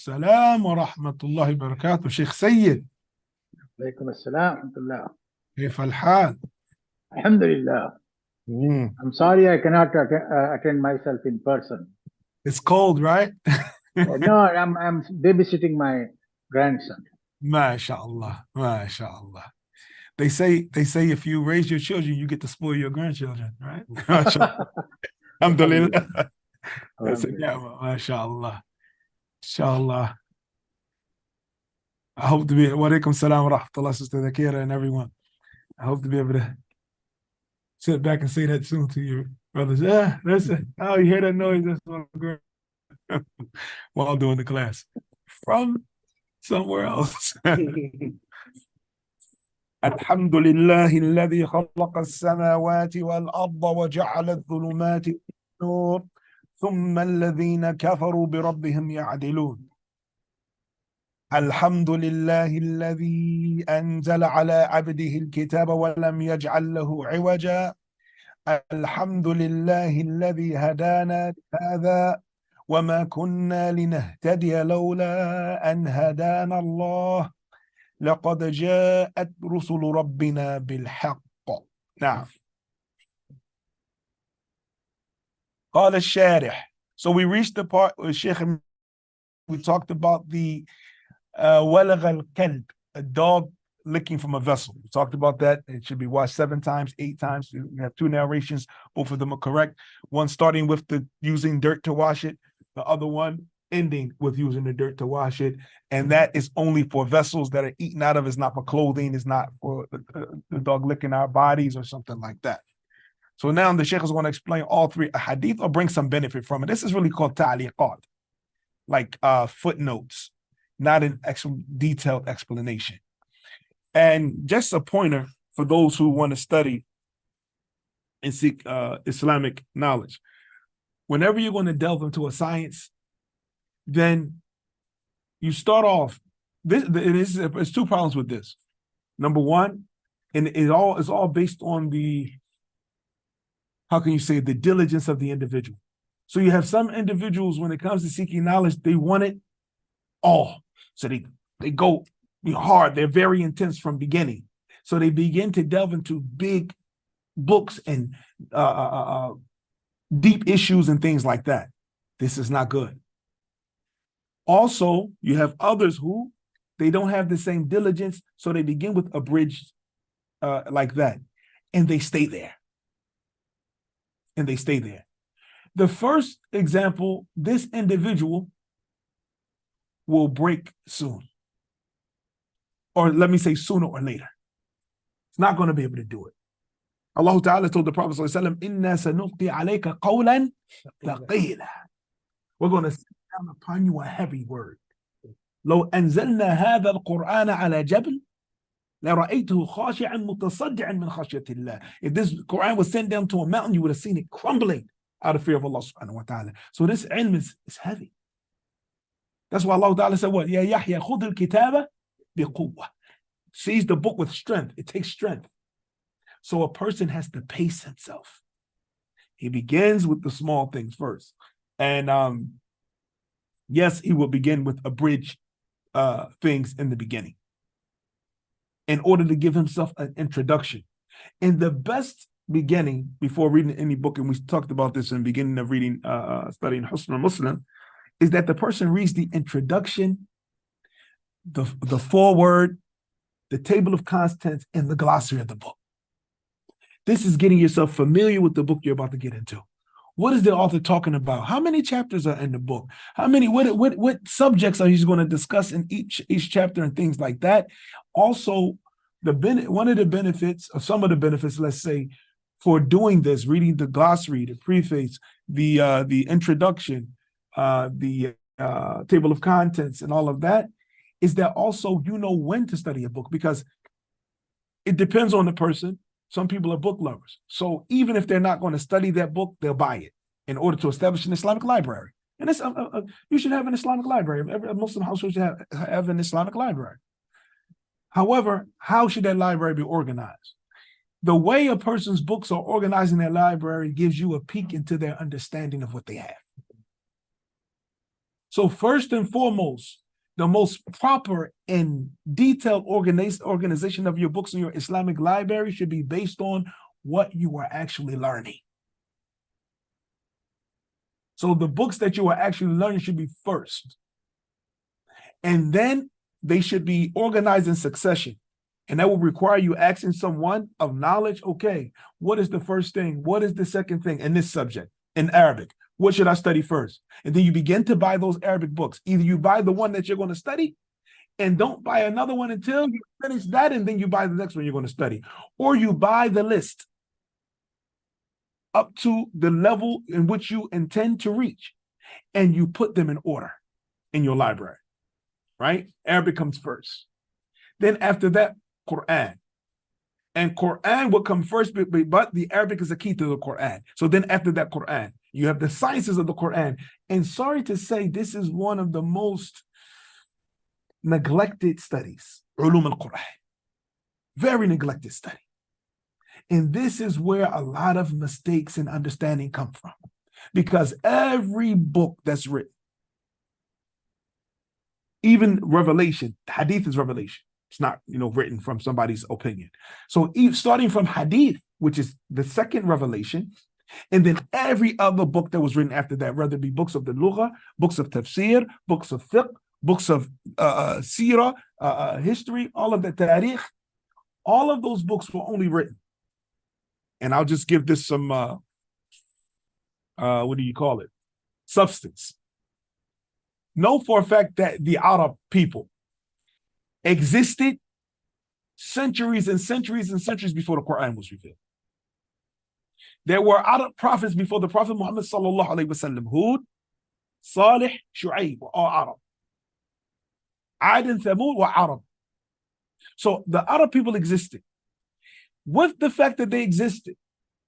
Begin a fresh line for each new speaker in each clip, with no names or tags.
السلام ورحمة الله وبركاته. شيخ سيد،
عليكم السلام ورحمة الله.
كيف الحال؟
Alhamdulillah. I'm sorry I cannot attend myself in person.
It's cold, right?
No, I'm babysitting my grandson.
MashaAllah, MashaAllah. They say if you raise your children, you get to spoil your grandchildren, right? Alhamdulillah. That's a ni'mah, MashaAllah. Inshallah. I hope to be, wa alaikum salam wa rahmatullah, Sister Zakira and everyone. I hope to be able to sit back and say that soon to your brothers. Yeah, that's it. Oh, you hear that noise? That's what I'm going while doing the class from somewhere else. الحمد لله الذي خلق السماوات والأرض وجعل الظلمات والنور ثم الذين كفروا بربهم يعدلون. الحمد لله الذي أنزل على عبده الكتاب ولم يجعل له عوجا. الحمد لله الذي هدانا لهذا وما كنا لنهتدي لولا أن هدانا الله لقد جاءت رسل ربنا بالحق. نعم. قال الشارح. So we reached the part where Sheikh, we talked about the ولغ الكلب, a dog licking from a vessel. We talked about that. It should be washed 7 times, 8 times. We have 2 narrations. Both of them are correct. One starting with the using dirt to wash it. The other one ending with using the dirt to wash it. And that is only for vessels that are eaten out of. It's not for clothing. It's not for the dog licking our bodies or something like that. So now the Sheikh is going to explain all 3 hadith or bring some benefit from it. This is really called ta'liqat, like footnotes, not an actual detailed explanation. And just a pointer for those who want to study and seek Islamic knowledge. Whenever you're going to delve into a science, then you start off. There's 2 problems with this. Number one, and it's all based on the, how can you say, the diligence of the individual. So you have some individuals, when it comes to seeking knowledge, they want it all. So they go hard. They're very intense from beginning. So they begin to delve into big books and deep issues and things like that. This is not good. Also, you have others who they don't have the same diligence, so they begin with abridged like that, and they stay there. The first example, this individual will break soon. Or let me say sooner or later. It's not going to be able to do it. Allah Ta'ala told the Prophet ﷺ, Inna sanulqi alayka qawlan thaqila. We're going to send down upon you a heavy word. لو أنزلنا هذا القرآن على جبل لرأيته خاشعا متصدعا من خشية الله. If this Quran was sent down to a mountain, you would have seen it crumbling out of fear of Allah subhanahu wa ta'ala. So this ilm is heavy. That's why Allah Ta'ala said, what? Ya Yahya, khudh al-kitaba biquwwa. Seize the book with strength. It takes strength. So a person has to pace himself. He begins with the small things first. And yes, he will begin with abridged things in the beginning in order to give himself an introduction. And the best beginning before reading any book, and we talked about this in the beginning of reading, studying Husn al-Muslim, is that the person reads the introduction, the foreword, the table of contents, and the glossary of the book. This is getting yourself familiar with the book you're about to get into. What is the author talking about? How many chapters are in the book? What subjects are he going to discuss in each chapter and things like that? Also, one of the benefits, or some of the benefits, let's say, for doing this, reading the glossary, the preface, the introduction, the table of contents, and all of that, is that also you know when to study a book, because it depends on the person. Some people are book lovers. So even if they're not going to study that book, they'll buy it in order to establish an Islamic library. And it's, you should have an Islamic library. Every Muslim household should have an Islamic library. However, how should that library be organized? The way a person's books are organized in their library gives you a peek into their understanding of what they have. So first and foremost, the most proper and detailed organization of your books in your Islamic library should be based on what you are actually learning. So the books that you are actually learning should be first. And then they should be organized in succession. And that will require you asking someone of knowledge, okay, what is the first thing? What is the second thing in this subject in Arabic? What should I study first? And then you begin to buy those Arabic books. Either you buy the one that you're going to study and don't buy another one until you finish that, and then you buy the next one you're going to study. Or you buy the list up to the level in which you intend to reach, and you put them in order in your library, right? Arabic comes first. Then after that, Quran. And Quran will come first, but the Arabic is a key to the Quran. So then after that, Quran. You have the sciences of the Quran. And sorry to say, this is one of the most neglected studies, Ulum al-Quran. Very neglected study. And this is where a lot of mistakes in understanding come from. Because every book that's written, even Revelation, Hadith is revelation. It's not, written from somebody's opinion. So starting from Hadith, which is the second revelation, and then every other book that was written after that, whether it be books of the Lugha, books of Tafsir, books of Fiqh, books of Seerah, history, all of the Tarikh, all of those books were only written. And I'll just give this some, substance. Know for a fact that the Arab people existed centuries and centuries and centuries before the Quran was revealed. There were Arab prophets before the Prophet Muhammad sallallahu alaihi wasallam. Hud, Salih, Shu'aib were all Arab. Ad and Thamud were Arab. So the Arab people existed. With the fact that they existed,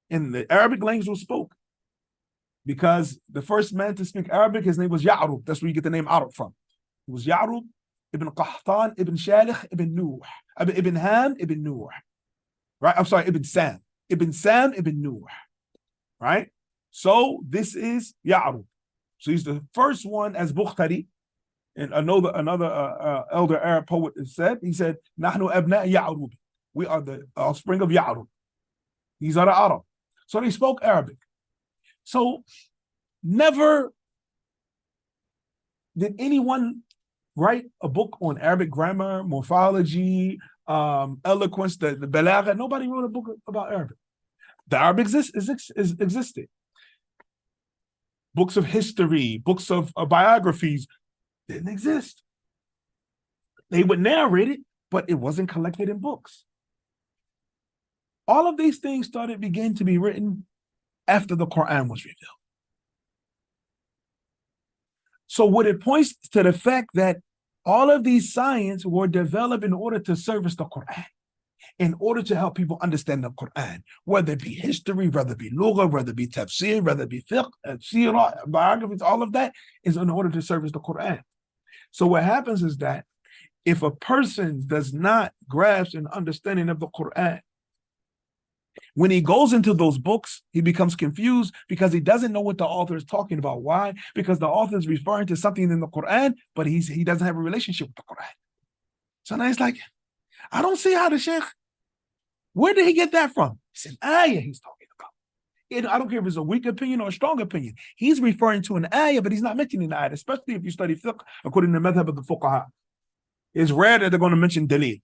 and the Arabic language was spoken, because the first man to speak Arabic, his name was Ya'rub. That's where you get the name Arab from. It was Ya'rub ibn Qahtan ibn Shalih ibn Nuh, ibn Ham ibn Nuh. Right? I'm sorry, ibn Sam. Ibn Sam ibn Nuh. Right? So this is Ya'rub. So he's the first one, as Bukhari, and another elder Arab poet said, he said, Nahnu abna Ya'rub. We are the offspring of Ya'rub. These are the Arab. So they spoke Arabic. So never did anyone write a book on Arabic grammar, morphology, eloquence, the balagha. Nobody wrote a book about Arabic. The Arabic existed. Books of history, books of biographies didn't exist. They would narrate it, but it wasn't collected in books. All of these things began to be written after the Quran was revealed. So what it points to the fact that all of these science were developed in order to service the Quran, in order to help people understand the Quran, whether it be history, whether it be lugha, whether it be tafsir, whether it be fiqh, seerah, biographies, all of that is in order to service the Quran. So what happens is that if a person does not grasp an understanding of the Quran, when he goes into those books, he becomes confused because he doesn't know what the author is talking about. Why? Because the author is referring to something in the Quran, but he doesn't have a relationship with the Quran. So now he's like, I don't see how the Sheikh, where did he get that from? It's an ayah he's talking about. I don't care if it's a weak opinion or a strong opinion. He's referring to an ayah, but he's not mentioning the ayah, especially if you study fiqh according to the madhab of the fuqaha. It's rare that they're going to mention dalil.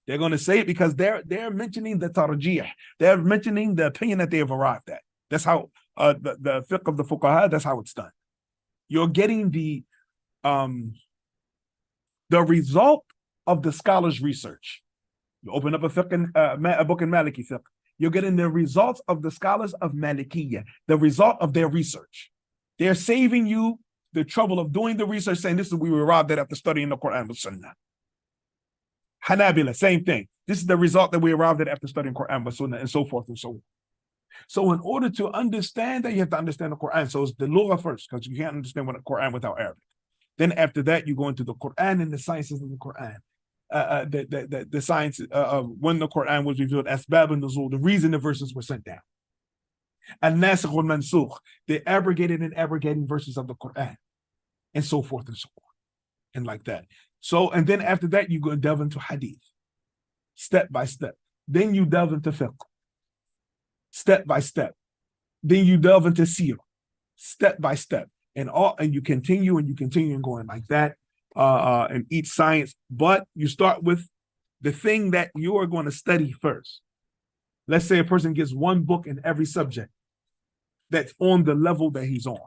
They're going to say it because they're mentioning the tarjih. They're mentioning the opinion that they have arrived at. That's how the fiqh of the fuqaha, that's how it's done. You're getting the result of the scholar's research. You open up a book in Maliki fiqh. You're getting the results of the scholars of Malikiyya, the result of their research. They're saving you the trouble of doing the research, saying this is what we arrived at after studying the Quran with Sunnah. Hanabila, same thing. This is the result that we arrived at after studying Quran with Sunnah, and so forth and so on. So in order to understand that, you have to understand the Quran. So it's the Lugha first, because you can't understand what the Quran without Arabic. Then after that, you go into the Quran and the sciences of the Quran. The science of when the Quran was revealed, asbab an-nuzul, the reason the verses were sent down. An-nasikh wal-mansukh, the abrogated and abrogating verses of the Quran. and so forth and so on, and like that. So, and then after that, you go and delve into hadith, step by step. Then you delve into fiqh, step by step. Then you delve into seerah, step by step, and you continue and going like that in each science. But you start with the thing that you are going to study first. Let's say a person gets one book in every subject that's on the level that he's on.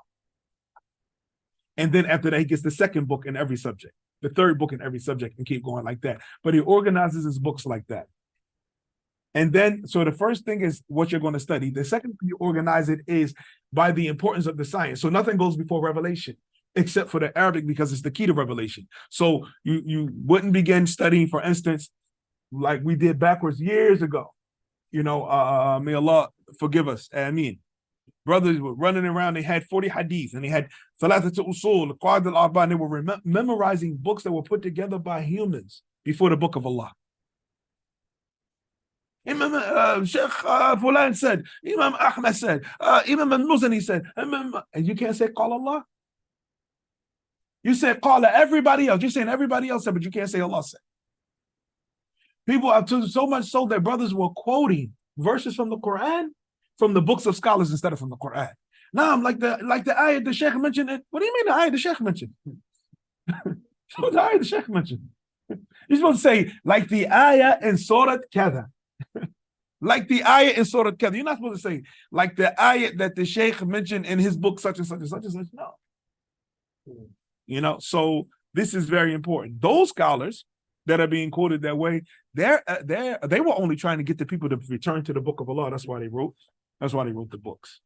And then after that, he gets the second book in every subject, the third book in every subject, and keep going like that. But he organizes his books like that. And then, so the first thing is what you're going to study. The second thing you organize it is by the importance of the science. So nothing goes before revelation, except for the Arabic, because it's the key to revelation. So you wouldn't begin studying, for instance, like we did backwards years ago. May Allah forgive us. Ameen. Brothers were running around. They had 40 hadith, and they had Thalathat al-Usul, Qaid al-Arba, and they were memorizing books that were put together by humans before the book of Allah. Imam Sheikh Fulan said, Imam Ahmad said, Imam al-Muzani said, and you can't say Qala Allah. You say Qala everybody else. You're saying everybody else said, but you can't say Allah said. People have so much so that brothers were quoting verses from the Quran from the books of scholars instead of from the Quran. Now I'm like the ayah the Sheikh mentioned it. What do you mean the ayah the Sheikh mentioned? What the ayah the Sheikh mentioned? You're supposed to say like the ayah in Surat Kada. Like the ayah in Surah Kadha. You're not supposed to say like the ayah that the Shaykh mentioned in his book, such and such and such and such. No. So this is very important. Those scholars that are being quoted that way, they were only trying to get the people to return to the book of Allah. That's why they wrote the books.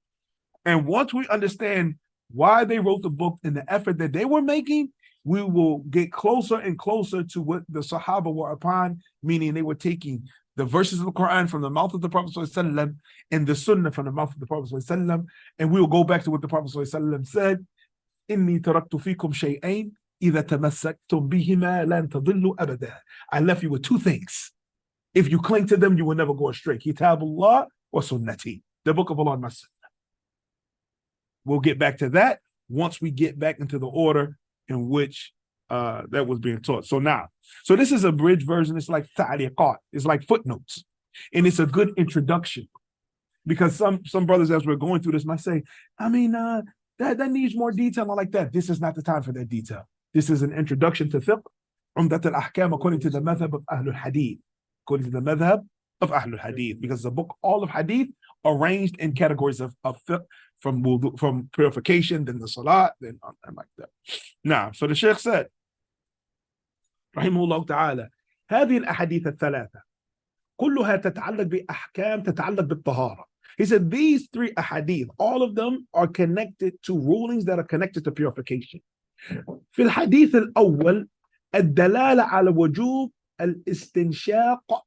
And once we understand why they wrote the book and the effort that they were making, we will get closer and closer to what the Sahaba were upon, meaning they were taking the verses of the Quran from the mouth of the Prophet ﷺ and the Sunnah from the mouth of the Prophet ﷺ, and we will go back to what the Prophet ﷺ said, إِنِّي تَرَكْتُ فِيكُمْ شَيْئَيْنِ إِذَا تَمَسَّكْتُمْ بِهِمَا لَن تَضِلُّوا أَبَدًا. I left you with two things. If you cling to them, you will never go astray. Kitabullah wa sunnati. The book of Allah and my sunnah. We'll get back to that once we get back into the order in which that was being taught. So this is a bridge version. It's like ta'liqat. It's like footnotes. And it's a good introduction. Because some brothers, as we're going through this, might say, that needs more detail. I like that. This is not the time for that detail. This is an introduction to fiqh. Umdatul Ahkaam according to the madhab of Ahlul Hadith. According to the madhab of Ahlul Hadith. Because the book, all of Hadith, arranged in categories of fiqh, from purification, then the salat, then and like that. Now, so the Shaykh said, رحمه الله تعالى, هذه الأحاديث الثلاثة كلها تتعلق بأحكام تتعلق بالطهارة. He said these three ahadith, all of them are connected to rulings that are connected to purification. في الحديث الأول الدلالة على وجوب الاستنشاق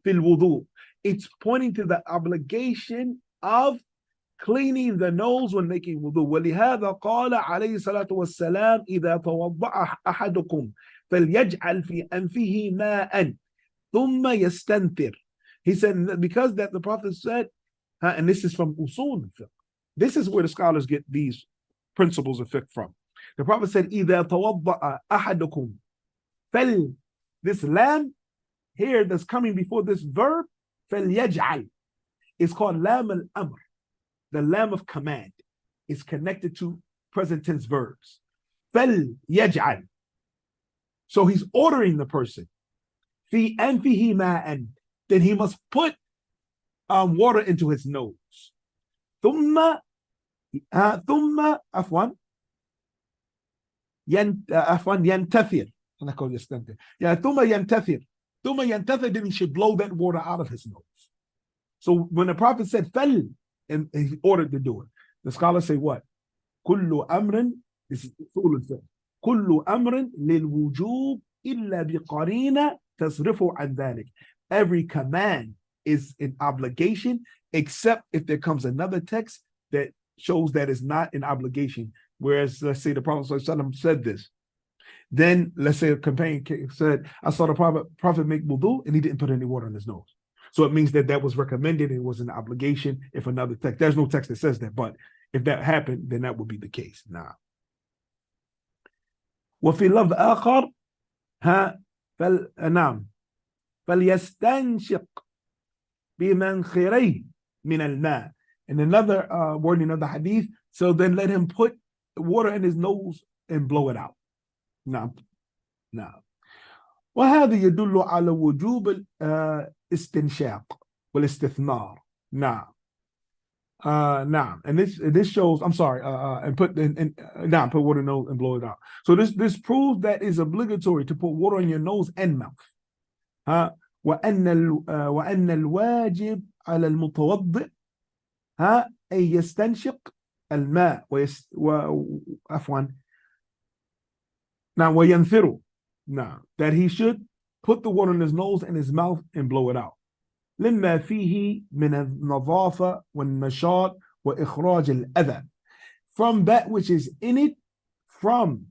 في الوضوء. It's pointing to the obligation of cleaning the nose when making wudu. ولهذا قال عليه الصلاة والسلام إذا توضأ أحدكم فليجعل في أنفه ماء ثم يستنثر. He said because that the Prophet said, and this is from usul fiqh. This is where the scholars get these principles of fiqh from. The Prophet said إذا توضأ أحدكم فل. This lam here that's coming before this verb فليجعل is called lam al-amr. The lam of command is connected to present tense verbs. فَلْيَجْعَلْ. So he's ordering the person. فِي أَنْفِهِ مَاءً. Then he must put water into his nose. ثُمَّ عفوا ينتثر. أنا أقول يستنثر. ثُمَّ ينتثر. Then he should blow that water out of his nose. So when the Prophet said فَلْ, and he ordered to do it, the scholars say what? كل أمر, this is أصول الفقه, كل أمر للوجوب إلا بقرينة تصرفه عن ذلك. Every command is an obligation except if there comes another text that shows that it's not an obligation. Whereas, let's say the Prophet ﷺ said this. Then, let's say a companion said, I saw the Prophet make wudu and he didn't put any water on his nose. So it means that was recommended and it was an obligation. If another text, there's no text that says that, but if that happened, then that would be the case. Now, وفي لفظ آخر ها نعم فليستنشق بمنخريه من الماء. In another wording of the hadith, so then let him put water in his nose and blow it out. نعم نعم. وهذا يدل على وجوب الاستنشاق والاستثمار. نعم. نعم. And this shows, I'm sorry, and put put water in the nose and blow it out. So this proves that it's obligatory to put water in your nose and mouth. وأن الواجب على المتوضئ أن يستنشق الماء عفوا وينثره. Now, that he should put the water in his nose and his mouth and blow it out. لما فيه من النظافة والنشاط وإخراج الأذى. From that which is in it, from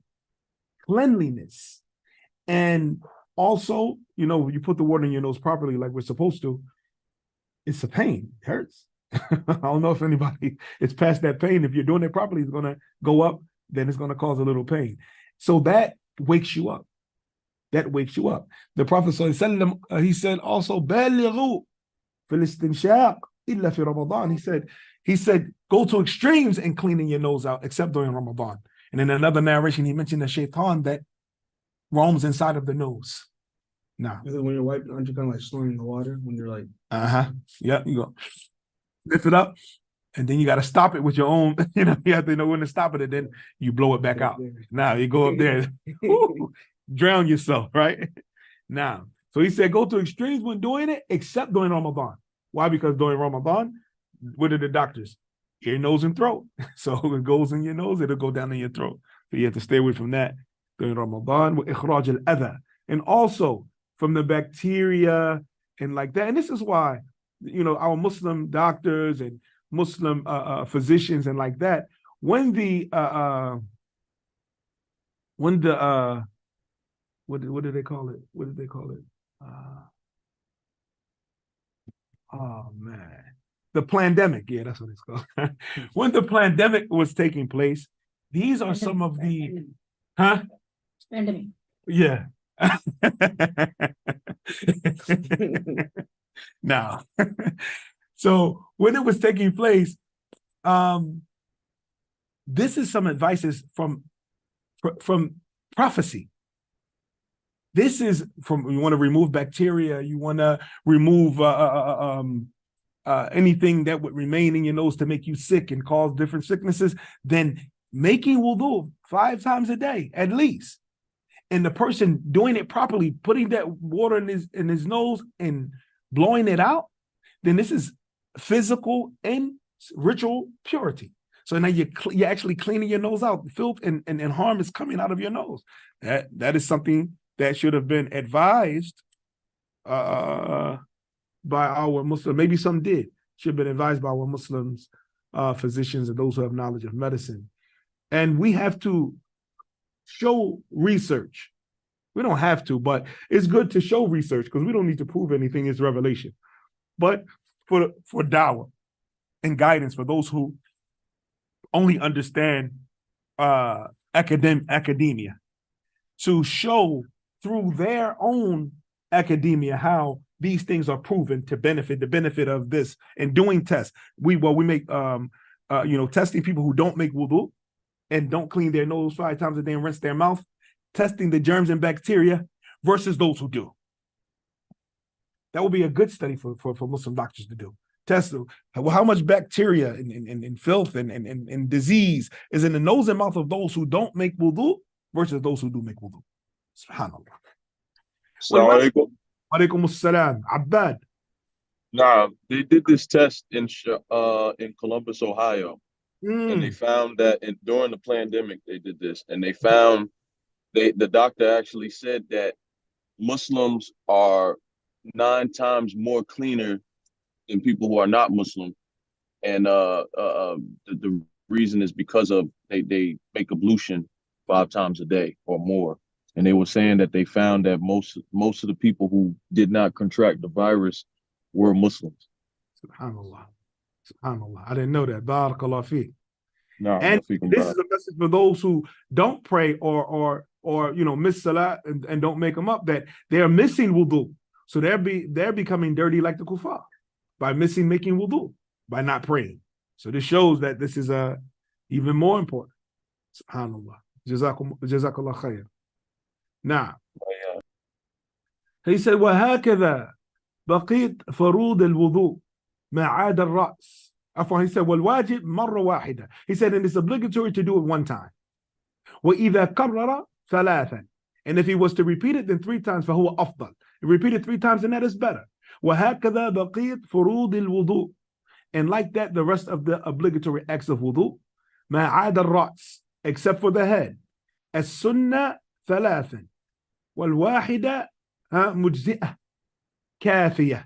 cleanliness. And also, you put the water in your nose properly like we're supposed to, it's a pain. It hurts. I don't know if anybody is past that pain. If you're doing it properly, it's going to go up, then it's going to cause a little pain. So that wakes you up. That wakes you up. The Prophet ﷺ, he said also, بَالِغُوا فِي الْإِسْتِنْشَاقِ إِلَّا فِي رَمَضَانِ. He said, go to extremes in cleaning your nose out, except during Ramadan. And in another narration, he mentioned the shaitan that roams inside of the nose. Now,
when you're wiping, aren't you kind of like slurring the water when you're like?
Yeah, you go lift it up, and then you got to stop it with your own. You have to know when to stop it, and then you blow it back out. Now you go up there, drown yourself, right? Now, so he said, go to extremes when doing it, except during Ramadan. Why? Because during Ramadan, what are the doctors? Ear, nose, and throat. So if it goes in your nose, it'll go down in your throat. So you have to stay away from that during Ramadan. With إخراج الأذى, and also from the bacteria and like that. And this is why, our Muslim doctors and Muslim physicians and like that, when the what did they call it? What did they call it? Oh man, the pandemic. Yeah, that's what it's called. When the pandemic was taking place, these are some of the
Pandemic.
Yeah. Now, so when it was taking place, this is some advices from prophecy. This is from, you want to remove bacteria, you want to remove anything that would remain in your nose to make you sick and cause different sicknesses, then making wudu 5 times a day at least. And the person doing it properly, putting that water in his nose and blowing it out, then this is physical and ritual purity. So now you're actually cleaning your nose out. Filth and harm is coming out of your nose. That is something that should have been advised by our Muslim. Maybe some did. Should have been advised by our Muslims, physicians, and those who have knowledge of medicine. And we have to show research. We don't have to, but it's good to show research because we don't need to prove anything. It's revelation. But for dawah and guidance for those who only understand academia, to show through their own academia how these things are proven to benefit the benefit of this. And doing tests, we make testing people who don't make wudu and don't clean their nose 5 times a day and rinse their mouth, testing the germs and bacteria versus those who do. That would be a good study for Muslim doctors to do. Test how much bacteria and filth and disease is in the nose and mouth of those who don't make wudu versus those who do make wudu. Subhanallah.
Assalamu
Alaikum assalam. Abbad.
Nah, they did this test in Columbus, Ohio. And they found that during the pandemic, they did this, and they found the doctor actually said that Muslims are 9 times more cleaner than people who are not Muslim. And the reason is because of they make ablution 5 times a day or more. And they were saying that they found that most of the people who did not contract the virus were Muslims.
Subhanallah. Subhanallah. I didn't know that. Barakallah fiqh.
No,
And this is a message for those who don't pray or or miss salah and don't make them up, that they are missing wudu. So they're becoming dirty like the kuffar by making wudu, by not praying. So this shows that this is even more important. Subhanallah. Jazakallah khair. Now, he said, وَهَكَذَا بقيت فروض الوضوء ما عاد الرأس. He said, والواجب مرة واحدة. He said, and it's obligatory to do it one time. وإذا كرر ثلاثا. And if he was to repeat it, then 3 times, فهو أفضل. Repeat it 3 times, and that is better. وهكذا بقيت فروض الوضوء. And like that, the rest of the obligatory acts of wudu, ما عاد الرأس, except for the head. السنة ثلاثا. والواحدة مجزئة كافية.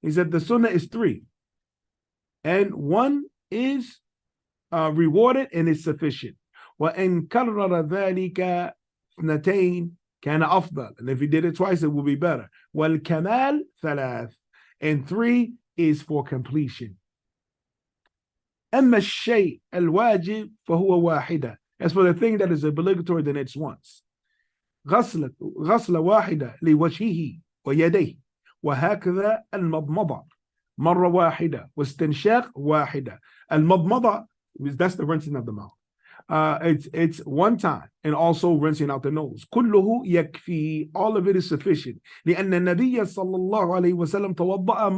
He said the sunnah is 3. And 1 is rewarded and is sufficient. وإن كرر ذلك 2 كان أفضل. And if he did it twice, it will be better. والكمال 3. And 3 is for completion. أما الشيء الواجب فهو واحدة. As for the thing that is obligatory, then it's once. غسلة واحدة لوجهه ويديه. وهكذا المضمضة مرة واحدة. واستنشاق واحدة. المضمضة, that's the rinsing of the mouth. It's 1 time, and also rinsing out the nose. كله يكفي. All of it is sufficient. لأن النبي صلى الله عليه وسلم توضأ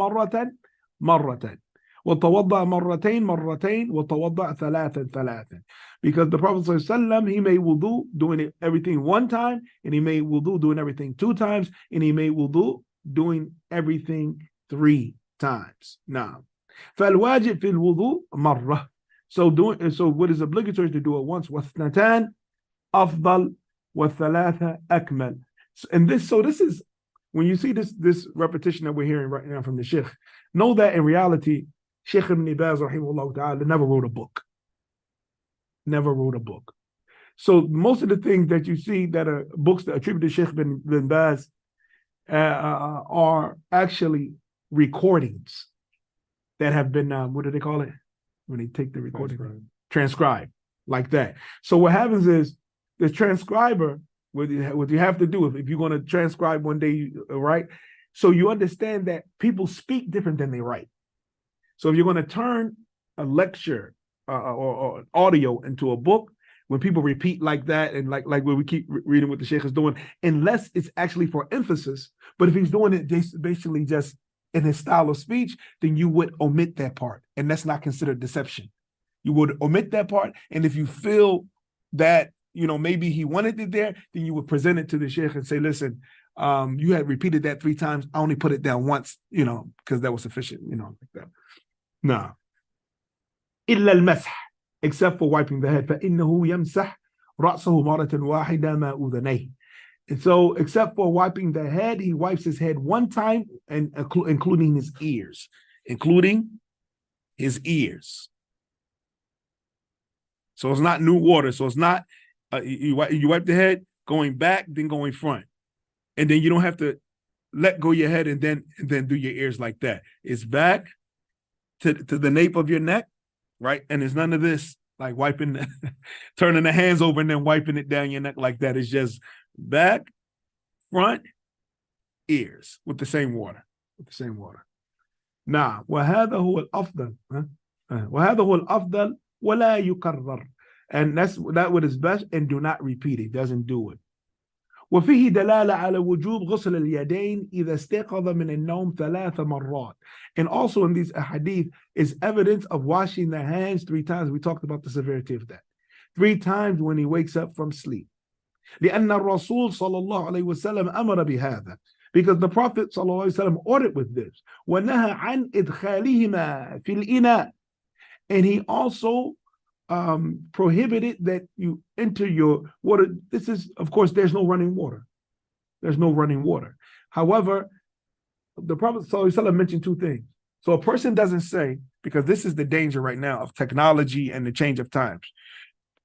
مرة وتوضأ مرتين وتوضأ ثلاثا. Because the Prophet ﷺ, he made wudu doing everything 1 time, and he made wudu doing everything 2 times, and he made wudu doing everything 3 times. Now, فالواجب في الوضوء مرة. So what is obligatory to do it once. واثنتان أفضل والثلاثة أكمل. And this is, when you see this repetition that we're hearing right now from the Sheikh, know that in reality, Sheikh Ibn Baz rahimahullah ta'ala never wrote a book. Never wrote a book. So most of the things that you see that are books that attributed to Sheikh bin Baz are actually recordings that have been, what do they call it? When they take the recording, transcribe like that. So what happens is the transcriber, what you have to do if you're going to transcribe one day, right? So you understand that people speak different than they write. So if you're going to turn a lecture or audio into a book, when people repeat like that, and like when we keep reading what the Sheikh is doing, unless it's actually for emphasis, but if he's doing it basically just in his style of speech, then you would omit that part, and that's not considered deception. You would omit that part, and if you feel that maybe he wanted it there, then you would present it to the Sheikh and say, listen, you had repeated that 3 times. I only put it down once, because that was sufficient, like that. No. إلا المسح, except for wiping the head. فإنه يمسح رأسه مرة واحدة ما أذنيه. And so, except for wiping the head, he wipes his head 1 time, and including his ears. So it's not new water. So it's not you wipe the head going back, then going front, and then you don't have to let go your head and then do your ears like that. It's back to the nape of your neck, right? And there's none of this like wiping, turning the hands over and then wiping it down your neck like that. It's just back, front, ears with the same water. Now, وهذا هو الأفضل. وهذا هو الأفضل ولا يكرر. And that what is best, and do not repeat it. Doesn't do it. وفيه دلالة على وجوب غسل اليدين إذا استيقظ من النوم 3 مرات. And also in these hadith is evidence of washing the hands 3 times. We talked about the severity of that. 3 times when he wakes up from sleep. لأن الرسول صلى الله عليه وسلم أمر بهذا. Because the Prophet صلى الله عليه وسلم ordered with this. ونهى عن إدخالهما في الإناء. And he also prohibited that you enter your water. This is, of course, there's no running water. However, the Prophet ﷺ mentioned 2 things. So a person doesn't say, because this is the danger right now of technology and the change of times.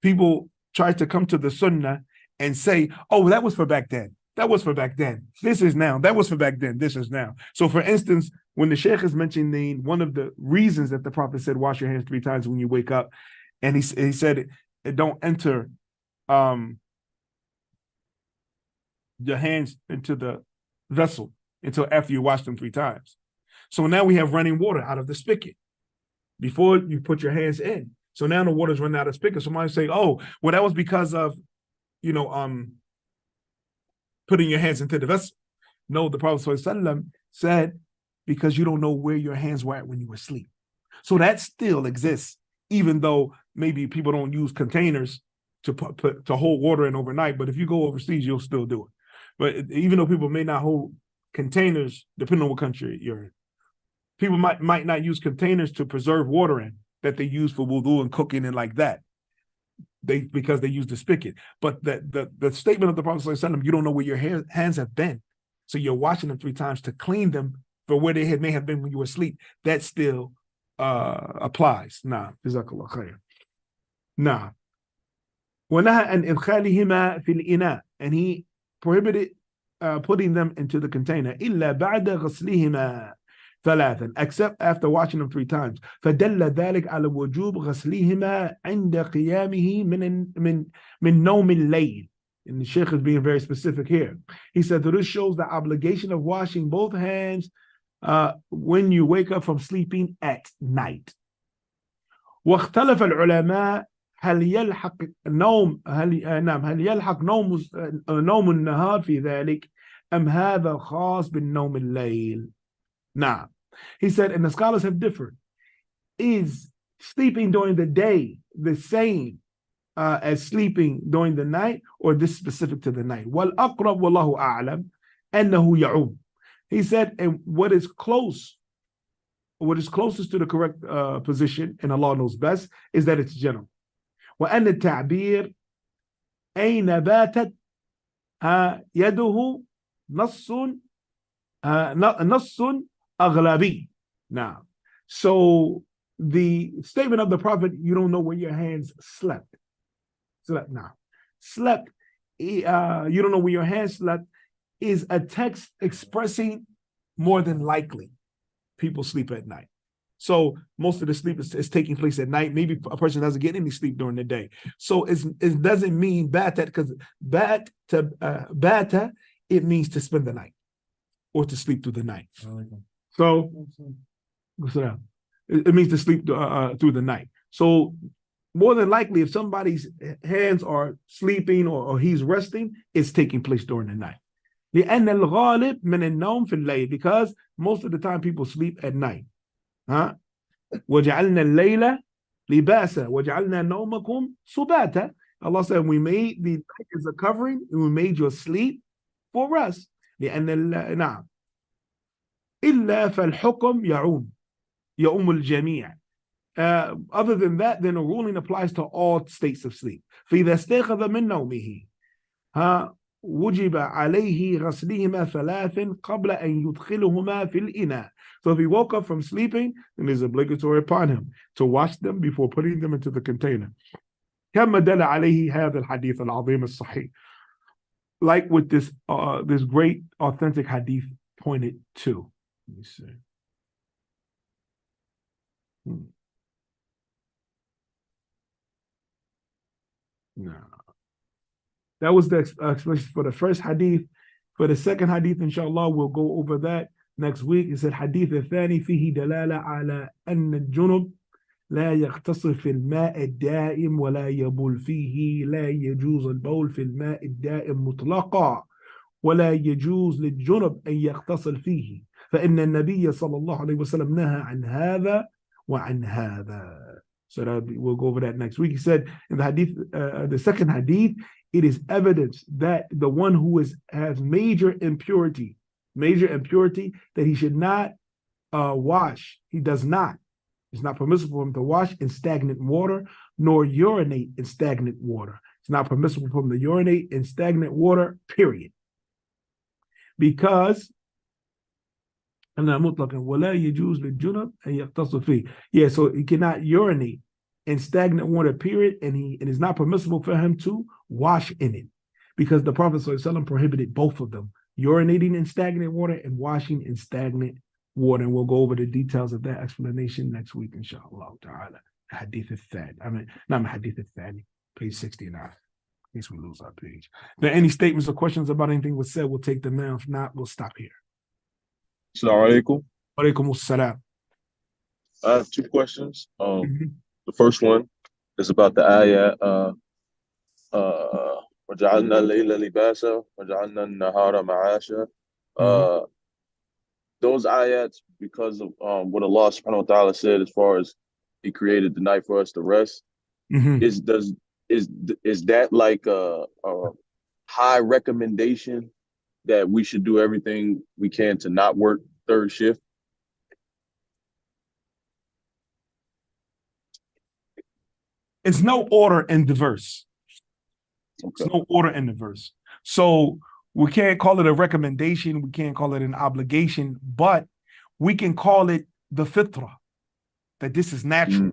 People try to come to the Sunnah and say, oh, that was for back then. That was for back then. This is now. That was for back then. This is now. So for instance, when the Sheikh is mentioning one of the reasons that the Prophet said, wash your hands 3 times when you wake up, and he said it don't enter your hands into the vessel until after you wash them 3 times. So now we have running water out of the spigot before you put your hands in. So now the water's running out of the spigot. Somebody say, oh, well, that was because of, putting your hands into the vessel. No, the Prophet ﷺ said, because you don't know where your hands were at when you were asleep. So that still exists, even though maybe people don't use containers to hold water in overnight. But if you go overseas, you'll still do it. But even though people may not hold containers, depending on what country you're in, people might not use containers to preserve water in that they use for wudu and cooking and like that. Because they use the spigot. But the statement of the Prophet ﷺ, you don't know where your hands have been. So you're washing them 3 times to clean them for where they may have been when you were asleep. That still applies. Nah, jazakallah khair. Nah. وَنَهَى أَنْ إِدْخَالِهِمَا فِي الْإِنَاءِ, and he prohibited putting them into the container إِلَّا بَعْدَ غَسْلِهِمَا ثلاثا, except after washing them 3 times. فدل ذلك على وجوب غسلهما عند قيامه من نوم الليل. And the Sheikh is being very specific here. He said that this shows the obligation of washing both hands when you wake up from sleeping at night. واختلف العلماء هل يلحق نوم النهار في ذلك أم هذا خاص بالنوم الليل. Now, he said, and the scholars have differed. Is sleeping during the day the same as sleeping during the night, or this specific to the night? وَالْأَقْرَبُ وَاللَّهُ أَعْلَمُ أَنَّهُ يَعُمُّ. He said, and what is closest to the correct position, and Allah knows best, is that it's general. وأن التعبير أين باتت يده نص أغلبي. Now, so the statement of the Prophet, you don't know where your hands slept. Slept, you don't know where your hands slept, is a text expressing more than likely people sleep at night. So most of the sleep is taking place at night. Maybe a person doesn't get any sleep during the day. So it doesn't mean bata, because bata, it means to spend the night or to sleep through the night. So it means to sleep through the night. So more than likely, if somebody's hands are sleeping or he's resting, it's taking place during the night. لأن الغالب من النوم في الليل, because most of the time people sleep at night. وجعلنا الليل لباسا وجعلنا نومكم سباتا. Allah said, we made the night as a covering and we made your sleep for rest. لأن نعم إلا فالحكم يعم الجميع. Other than that, then a ruling applies to all states of sleep. فإذا استيقظ من نومه وجب عليه غسلهما ثلاث قبل أن يدخلهما في الإناء. So if he woke up from sleeping, then it's obligatory upon him to wash them before putting them into the container. كما دل عليه هذا الحديث العظيم الصحيح. Like with this great authentic hadith pointed to. Let me see. No. That was the explanation for the first hadith. For the second hadith, inshallah, we'll go over that next week. It said, hadith الثاني فيه دلالة على أن الجنب لا يغتسل في الماء الدائم ولا يبول فيه. لا يجوز البول في الماء الدائم مطلقا ولا يجوز للجنب أن يغتسل فيه فإن النبي صلى الله عليه وسلم نهى عن هذا وعن هذا. So we'll go over that next week. He said in the hadith, the second hadith, it is evidence that the one who has major impurity, that he should not wash. He does not. It's not permissible for him to wash in stagnant water, nor urinate in stagnant water. It's not permissible for him to urinate in stagnant water, period. Because yeah, so he cannot urinate in stagnant water, period, and it is not permissible for him to wash in it, because the Prophet ﷺ prohibited both of them, urinating in stagnant water and washing in stagnant water. And we'll go over the details of that explanation next week, inshallah ta'ala. Hadith al-Thani. Not Hadith al-Thani, page 69. case we lose our page. If there are any statements or questions about anything was said, we'll take them now. If not, we'll stop here.
Assalamu alaikum.
Walaikum assalam.
I have two questions. The first one is about the ayah, وَجَعَلْنَا اللَّيْلَ لِبَاسًا وَجَعَلْنَا النَّهَارَ مَعَاشًا. Those ayats, because of what Allah subhanahu wa ta'ala said as far as He created the night for us to rest, is that like a high recommendation that we should do everything we can to not work third shift?
It's no order in the verse.
Okay.
There's no order in the verse. So we can't call it a recommendation. We can't call it an obligation, but we can call it the fitrah, that this is natural.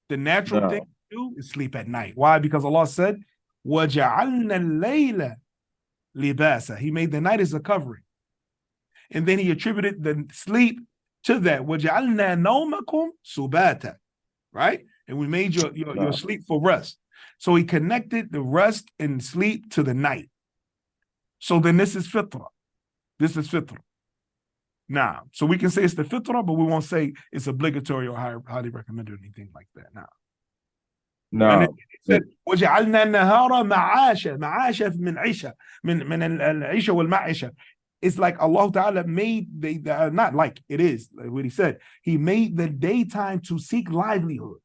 The natural thing to do is sleep at night. Why? Because Allah said, وَجَعَلْنَا اللَّيْلَ لِبَاسًا. He made the night as a covering. And then He attributed the sleep to that. وَجَعَلْنَا نَوْمَكُمْ سُبَاتًا. Right? And we made your sleep for rest. So He connected the rest and sleep to the night. So then this is fitrah. This is fitrah. Now, so we can say it's the fitrah, but we won't say it's obligatory or highly recommended or anything like that.
No.
وَجَعَلْنَا النَّهَارَ مَعَاشًا. مَعَاشًا من عيشة. من العيشة والمعيشة. It's like Allah Ta'ala made, not like it is, like what He said. He made the daytime to seek livelihood.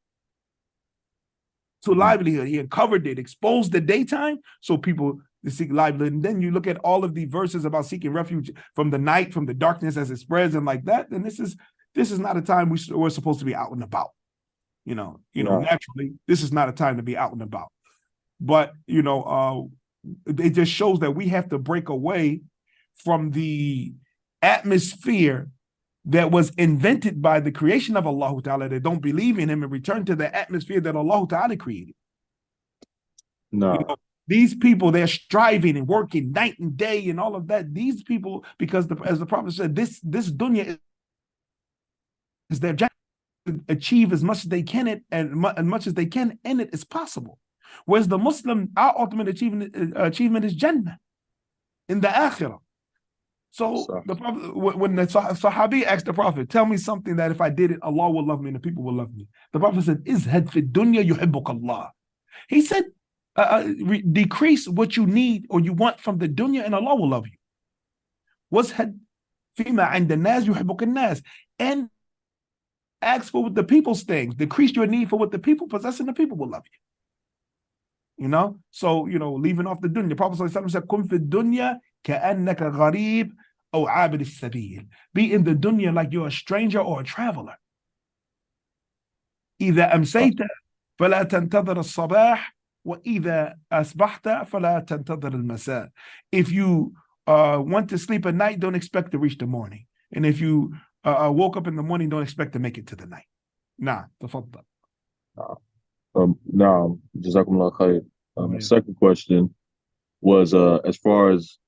To livelihood. He uncovered it, exposed the daytime so people to seek livelihood. And then you look at all of the verses about seeking refuge from the night, from the darkness as it spreads and like that, then this is not a time we're supposed to be out and about. Naturally, this is not a time to be out and about. But, it just shows that we have to break away from the atmosphere that was invented by the creation of Allah Ta'ala that don't believe in Him and return to the atmosphere that Allah Ta'ala created. These people, they're striving and working night and day and all of that. These people, because as the Prophet said, this dunya is their job to achieve as much as they can and much as they can in it is possible. Whereas the Muslim, our ultimate achievement is Jannah in the Akhirah. So the Prophet, when the Sahabi asked the Prophet, tell me something that if I did it, Allah will love me and the people will love me. The Prophet said, izhad fi dunya yuhibbuk Allah. He said, decrease what you need or you want from the dunya and Allah will love you. Wazhad fima inda nas yuhibbuk an-nas. And ask for what the people's things. Decrease your need for what the people possess and the people will love you. So, leaving off the dunya. The Prophet ﷺ said, Kun fi dunya ka'annaka gharib or abid as-sabil. Be in the dunya like you're a stranger or a traveler. إذا أمسيت فلا تنتظر الصباح وإذا أصبحت فلا تنتظر المساء. If you want to sleep at night, don't expect to reach the morning. And if you woke up in the morning, don't expect to make it to the night. تفضل.
No, Jazakumullah khair. The second question was as far as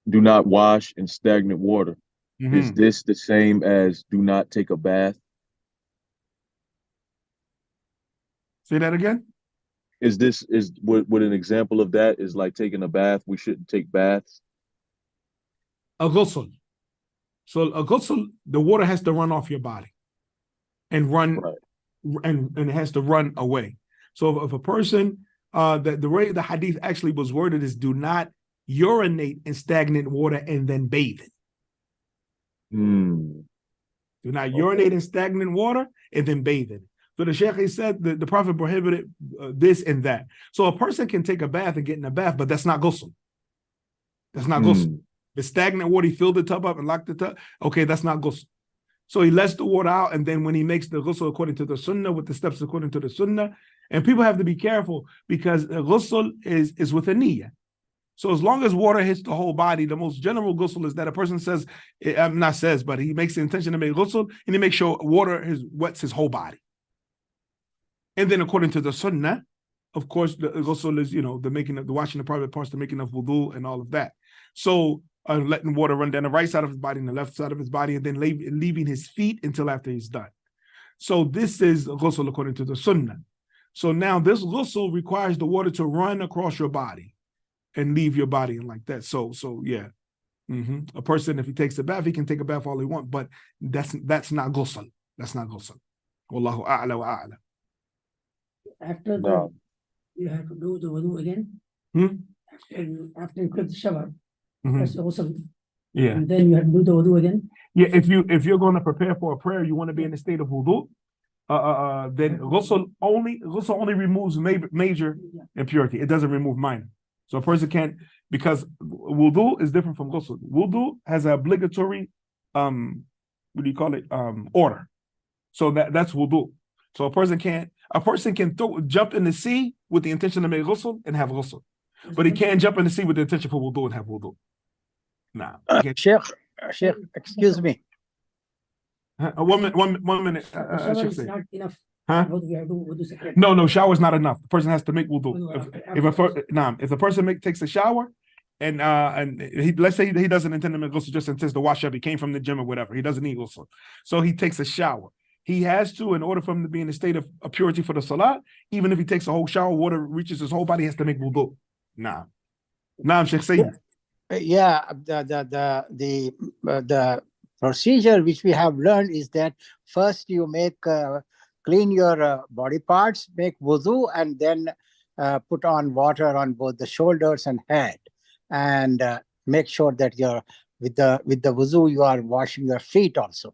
do not wash in stagnant water. Is this the same as do not take a bath?
Say that again?
Would an example of that is like taking a bath? We shouldn't take baths.
A ghusl. So a ghusl, the water has to run off your body and run and it has to run away. So if a person, the way the hadith actually was worded is do not urinate in stagnant water and then bathe it. Do not urinate in stagnant water and then bathe it. So the Shaykh said the Prophet prohibited this and that. So a person can take a bath and get in a bath, but that's not ghusl. That's not ghusl. The stagnant water, he filled the tub up and locked the tub. Okay, that's not ghusl. So he lets the water out, and then when he makes the ghusl according to the sunnah, with the steps according to the sunnah, and people have to be careful because ghusl is with a niyyah. So as long as water hits the whole body, the most general ghusl is that a person says, but he makes the intention to make ghusl, and he makes sure water wets his whole body. And then according to the sunnah, of course, the ghusl is, the washing the private parts, the making of wudu and all of that. So letting water run down the right side of his body and the left side of his body, and then leaving his feet until after he's done. So this is ghusl according to the sunnah. So now this ghusl requires the water to run across your body and leave your body and like that. So yeah. A person, if he takes a bath, he can take a bath all he wants, but that's not ghusl. That's not ghusl. Wallahu a'la wa a'la.
After the,
No.
you have to do the wudu again.
Hmm?
After you take the shower,
Mhm.
that's also,
Yeah.
and then you have to do the wudu again.
Yeah, if you're going to prepare for a prayer, you want to be in a state of wudu, then ghusl only removes major impurity. It doesn't remove minor. So a person can't, because wudu is different from ghusl. Wudu has an obligatory what do you call it? Order. So that's wudu. So a person can jump in the sea with the intention to make ghusl and have ghusl. But he can't jump in the sea with the intention for wudu and have wudu. Nah.
Sheikh, excuse me.
1 minute.
The shower
Sheikh
is
Said.
not enough.
Huh?
We have to do wudu separate.
No, shower is not enough. The person has to make wudu.
Wudu
If the person takes a shower and he, let's say he doesn't intend to make ghusl, just intends to wash up, he came from the gym or whatever, he doesn't need ghusl. So he takes a shower. He has to, in order for him to be in a state of purity for the salat, even if he takes a whole shower, water reaches his whole body, he has to make wudu. Nah, Sheikh Sayyid.
Yeah, the procedure which we have learned is that first you make clean your body parts, make wudu, and then put on water on both the shoulders and head, and make sure that you're with the wudu you are washing your feet also.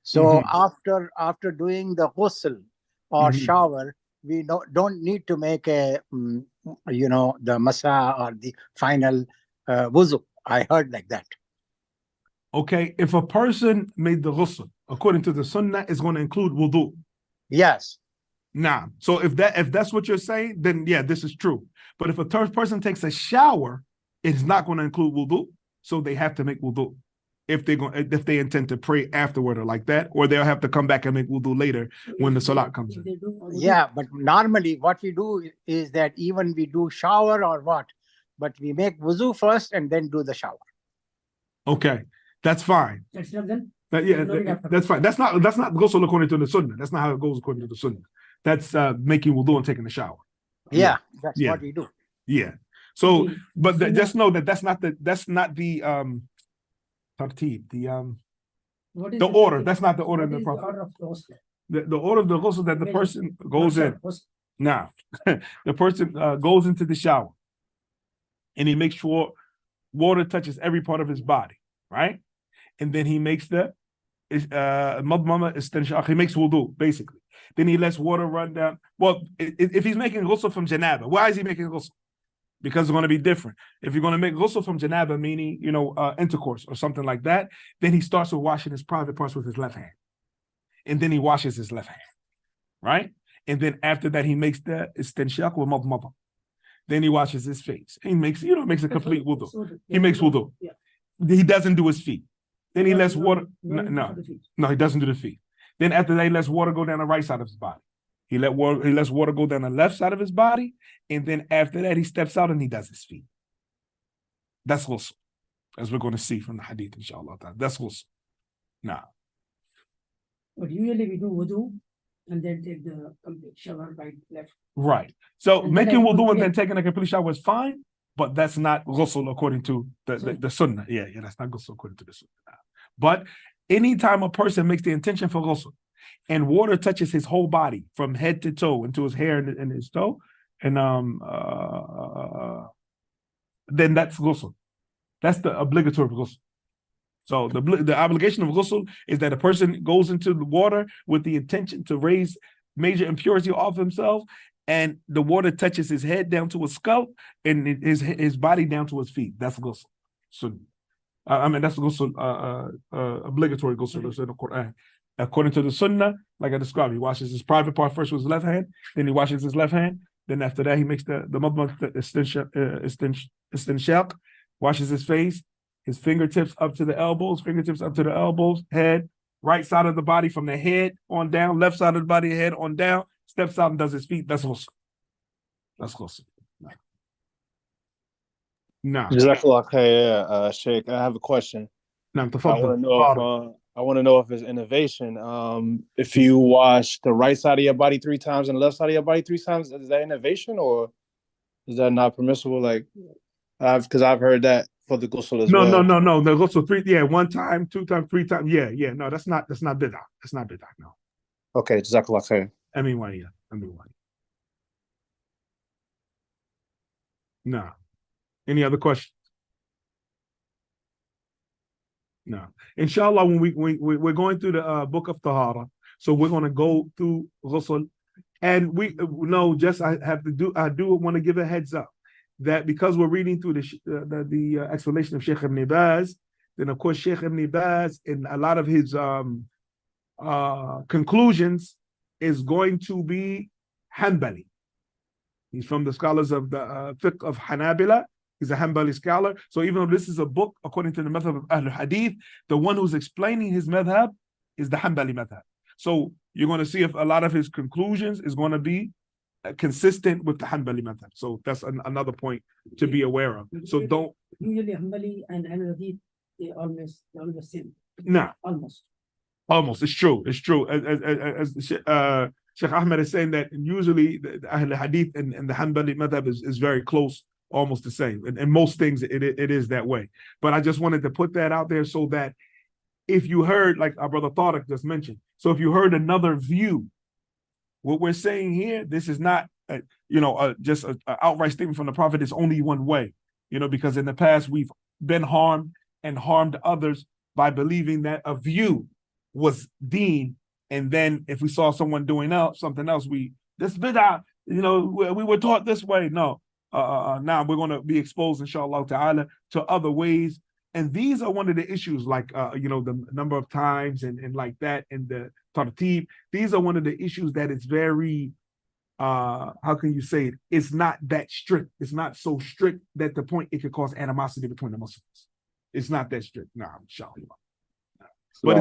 So after doing the ghusl or shower, we don't need to make a the masa or the final wuzu. I heard like that.
Okay, if a person made the ghusl, according to the sunnah, it's going to include wudu.
Yes.
Nah. So if that's what you're saying, then yeah, this is true. But if a third person takes a shower, it's not going to include wudu. So they have to make wudu if they intend to pray afterward or like that, or they'll have to come back and make wudu later when the salat comes in.
Yeah, but normally what we do is that even we do shower or what, but we make wuzu first and then do the shower.
Okay, that's fine.
That's not then.
That's fine. That's not ghusl according to the sunnah. That's not how it goes according to the sunnah. That's making wudu and taking a shower.
Yeah, that's what we do.
Yeah. So, but just know that that's not the tartib, the order. That's not the order of the Prophet. The order of the ghusl that the person goes in. Now, the person goes into the shower and he makes sure water touches every part of his body, right? And then he makes the madmama istinshaq. He makes wudu, basically. Then he lets water run down. Well, if he's making ghusl from janaba, why is he making ghusl? Because it's going to be different. If you're going to make ghusl from janaba, meaning intercourse or something like that, then he starts with washing his private parts with his left hand, and then he washes his left hand, right? And then after that, he makes the istinshaq with madmada. Then he washes his face. He makes a complete wudu. He makes wudu. He doesn't do his feet. Then he lets water. No, he doesn't do the feet. Then after that, he lets water go down the right side of his body. He lets water go down the left side of his body, and then after that, he steps out and he does his feet. That's ghusl, as we're going to see from the hadith, inshallah. That's ghusl. Now,
but usually we do wudu and then take the complete shower right, left.
Right. So making wudu and then taking a complete shower is fine, but that's not ghusl according to the sunnah. Yeah, that's not ghusl according to the sunnah. But anytime a person makes the intention for ghusl and water touches his whole body from head to toe into his hair and his toe, and then that's ghusl. That's the obligatory ghusl. So the obligation of ghusl is that a person goes into the water with the intention to raise major impurity off himself, and the water touches his head down to his scalp and his body down to his feet. That's ghusl. So that's ghusl, obligatory ghusl in the Quran. According to the sunnah, like I described, he washes his private part first with his left hand, then he washes his left hand, then after that he makes the istinshaq, washes his face, his fingertips up to the elbows, head, right side of the body from the head on down, left side of the body, head on down, steps out and does his feet. That's ghusl. That's ghusl. No.
Jazakallah khair, Sheikh. I have a question.
No,
I want to know I want to know if it's innovation. If you wash the right side of your body 3 times and the left side of your body 3 times, is that innovation or is that not permissible? Like, because I've heard that for the ghusl as
No,
well.
no. The ghusl 3, yeah, 1 time, 2 times, 3 times. Yeah. No, that's not bid'ah. That's not bid'ah. No.
Okay, jazakallah khair.
I mean, why? No. Any other questions? No. Inshallah, when we're going through the book of Tahara, so we're going to go through ghusl, and I do want to give a heads up that because we're reading through the explanation of Sheikh Ibn Baz, then of course Sheikh Ibn Baz in a lot of his conclusions is going to be Hanbali. He's from the scholars of the fiqh of Hanabila. He's a Hanbali scholar. So even though this is a book according to the madhab of Ahl Hadith, the one who's explaining his madhab is the Hanbali madhab. So you're going to see if a lot of his conclusions is going to be consistent with the Hanbali madhab. So that's another point to be aware of. So don't.
Usually Hanbali and Hadith, they almost same.
Nah. Almost. It's true. As Sheikh Ahmed is saying that usually the Ahl Hadith and the Hanbali madhab is very close, almost the same. And most things it is that way. But I just wanted to put that out there so that if you heard, like our brother Tariq just mentioned, so if you heard another view, what we're saying here, this is not just an outright statement from the Prophet. It's only one way, because in the past we've been harmed and harmed others by believing that a view was deen, and then if we saw someone doing something else, this bid'ah, we were taught this way. No, now we're going to be exposed, inshallah ta'ala, to other ways, and these are one of the issues, like the number of times and like that, and the tartib. These are one of the issues that is very, how can you say it? It's not that strict. It's not so strict that the point it could cause animosity between the Muslims. It's not that strict. No, inshallah. But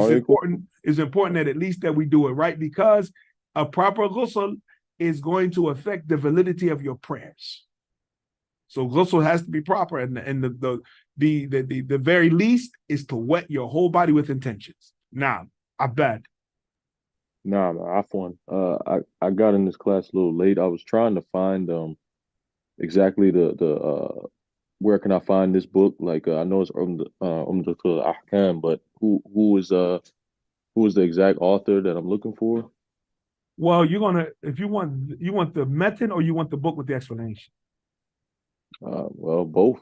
it's important that at least that we do it right, because a proper ghusl is going to affect the validity of your prayers. So ghusl has to be proper, and the very least is to wet your whole body with intentions. Now, I bet.
Nah, Afwan. I got in this class a little late. I was trying to find exactly the where can I find this book? Like I know it's Umdatul Ahkaam, but who is the exact author that I'm looking for?
Well, if you want the method or you want the book with the explanation?
Well, both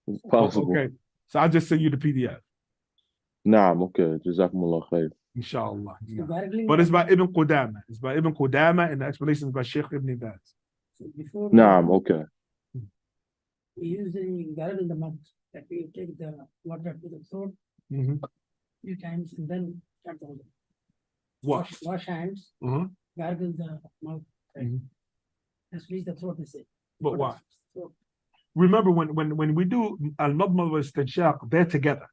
is possible.
Okay, so I'll just send you the PDF.
Nah, I'm okay. Jazakumullah khair.
Inshallah. Yeah. But it's by Ibn Qudama. It's by Ibn Qudama, and the explanation is by Sheikh Ibn Baz.
So before
I'm okay.
We usually gargle the mouth, that we take the water to the throat 3 times and then start the water. Wash hands, gargle the mouth, just reach the throat, is it?
But why? Remember, when we do al-madmad wa istinshaq, they're together.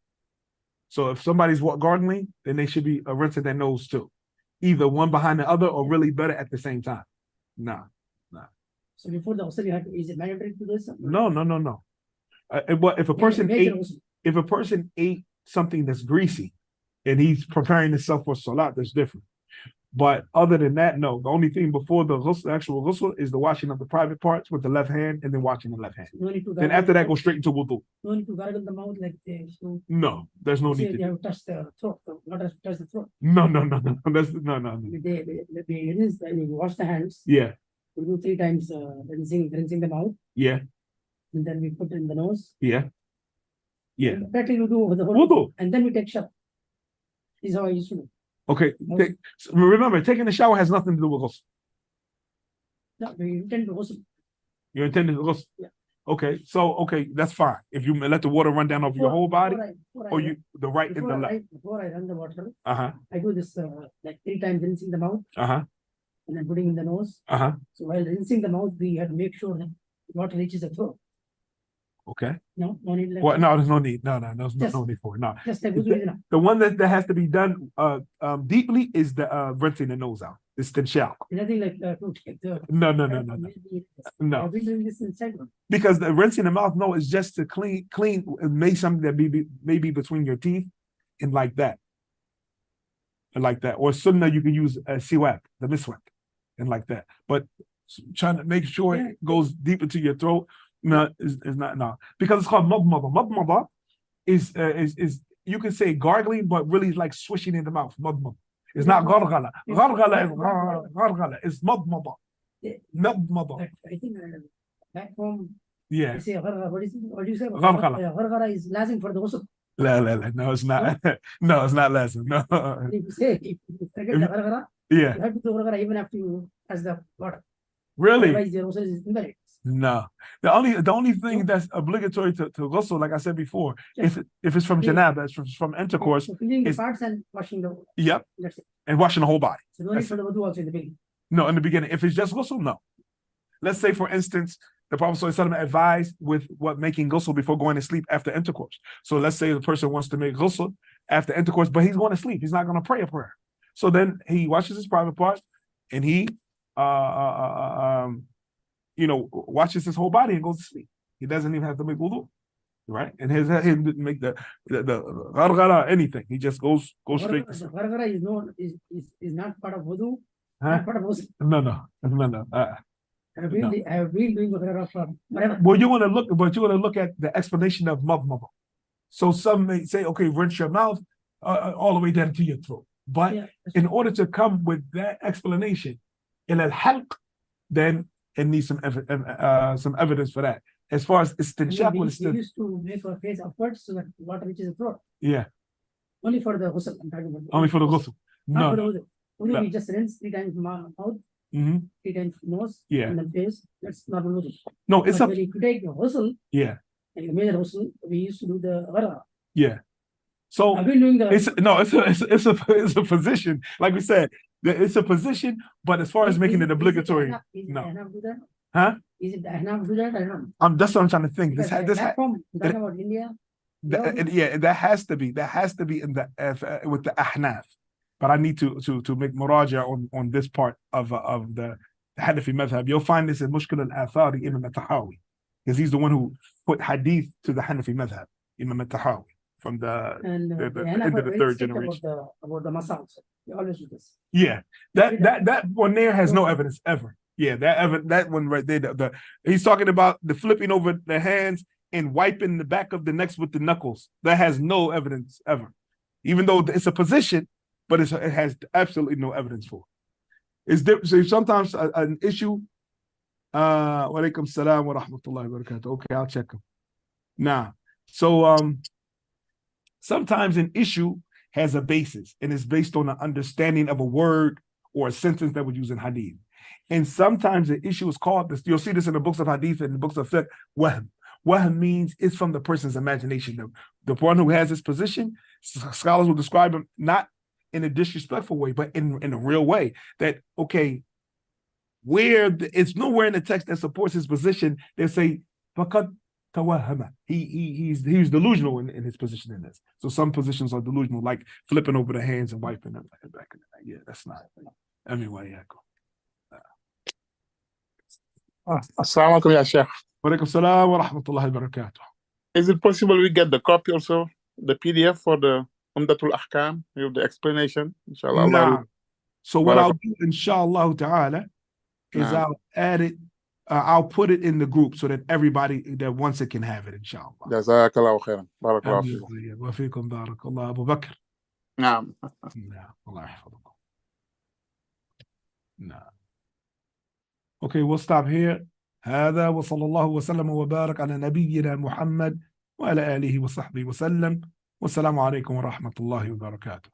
So if somebody's gargling, then they should be rinsing their nose too, either one behind the other, or really better at the same time. Nah.
So before the ghusl, is it mandatory to do this?
No. If a person ate something that's greasy and he's preparing himself for salat, that's different. But other than that, no. The only thing before the actual ghusl is the washing of the private parts with the left hand, and then washing the left hand.
No need to
then after that, go straight into wudu.
No need to gargle the mouth like this.
No, there's no need to.
You have to touch the throat, not touch the throat.
No. That's no.
They wash the hands.
Yeah.
We do 3 times rinsing the mouth.
Yeah.
And then we put in the nose.
Yeah.
Practically we do the whole wudu. And then we take shower. This is how I used to do.
Okay. Remember, taking the shower has nothing to do with ghusl.
No, we intend to ghusl.
You intended to ghusl?
Yeah.
Okay, that's fine. If you let the water run down over your whole body, or the right and the left.
Before I run the water,
I
do this like 3 times rinsing the mouth. And then putting in the nose. So while rinsing the mouth, we have to make sure that water reaches the throat.
Okay.
No need.
Well, no, there's no need. No, there's no need for it. No.
Just like
the one that has to be done deeply is the rinsing the nose out. It's the shower.
Nothing like to take the.
No.
I've been doing this inside.
Because the rinsing the mouth, is just to clean, make something that maybe between your teeth and like that. and like that. Or sunnah, you can use siwak, the miswak, and like that. But trying to make sure it goes deep into your throat, no, is not, no. Because it's called madmada. Madmada is you can say gargling, but really like swishing in the mouth. Madmada. It's not gargala. Gargala is madmada. Madmada.
I think back home,
Yeah.
they say, what do you say?
Gharghala.
Gharghala is lazim for the ghusl.
No, it's not. No, it's not lesson. No.
If you forget the gharghala,
Yeah.
you have to do gharghala even after you touch the water.
Really?
Otherwise, your ghusl is invalid.
No. The only thing that's obligatory to ghusl, like I said before, if it's from janaba, it's from intercourse.
So cleaning the
it's-
parts and washing the.
Yep.
That's it.
And washing the whole body.
So no need for the wudu also in the beginning.
No, in the beginning. If it's just ghusl, no. Let's say, for instance, the Prophet ﷺ advised with making ghusl before going to sleep after intercourse. So let's say the person wants to make ghusl after intercourse, but he's going to sleep. He's not going to pray a prayer. So then he washes his private parts and he washes his whole body and goes to sleep. He doesn't even have to make wudu. Right? And he didn't make the ghargara anything. He just goes straight to sleep.
Ghargara is not part of wudu,
Huh?
not part of ghusl.
No.
I have been doing ghargara for whatever.
Well, you want to look at the explanation of madmada. So some may say, okay, rinse your mouth all the way down to your throat. But
Yeah.
in order to come with that explanation in al-halq, then it needs some evidence for that. As far as istinshaq,
We used to make our face upwards so that water reaches the throat.
yeah,
Only for the ghusl. I'm talking about.
only for the ghusl.
Not for the
No.
wudu. Wudu,
No.
we just rinse 3 times mouth,
Hmm.
3 times nose,
Yeah.
and then face. That's not wudu.
No, it's
But
a
if you take the ghusl,
yeah,
and you made the ghusl, we used to do the ghargara.
yeah. So
I've been doing the.
it's a position. Like we said, it's a position. But as far as making it obligatory, no. Huh?
Is it the Ahnaf do that? I don't know.
That's what I'm trying to think.
Back home, talking about India.
That has to be in the with the ahnaf. But I need to make muraja on this part of the Hanafi madhab. You'll find this in Mushkil al-Athari, Imam al-Tahawi, because he's the one who put hadith to the Hanafi madhab, Imam al-Tahawi, from the end of the third generation.
About the masals. They always do this.
Yeah, that one there has no evidence ever. Yeah, that one right there. He's talking about the flipping over the hands and wiping the back of the necks with the knuckles. That has no evidence ever, even though it's a position, but it has absolutely no evidence for it. It's different. So sometimes an issue. Wa alaikum salam wa rahmatullahi wa barakatuh. Okay, I'll check them. Now, so sometimes an issue has a basis, and it's based on an understanding of a word or a sentence that was used in hadith. And sometimes the issue is called this. You'll see this in the books of hadith and the books of fiqh. Wahm. Wahm means it's from the person's imagination. The one who has this position, scholars will describe him not in a disrespectful way, but in a real way. That okay, it's nowhere in the text that supports his position. They say faqad tawahama. He's delusional in his position in this. So some positions are delusional, like flipping over the hands and wiping them back in the neck. Yeah, that's not. Anyway, yeah.
Assalamu alaikum, ya Sheikh.
Wa alaikum salam wa rahmatullahi wa barakatuh.
Is it possible we get the copy also, the PDF for the Umdatul Ahkaam with the explanation? Inshallah.
Nah. So what I'll do, inshallah ta'ala, is
Nah.
I'll add it, I'll put it in the group so that everybody that wants it can have it, inshallah.
Jazakallahu khairan. Barakallahu fikum.
Wa fikum barakallah Abu Bakr.
Naam.
Nah, Allah yahfadukum. Nah. Okay, we'll stop here. هذا وصلى الله وسلم وبارك على نبينا محمد وعلى آله وصحبه وسلم والسلام عليكم ورحمة الله وبركاته.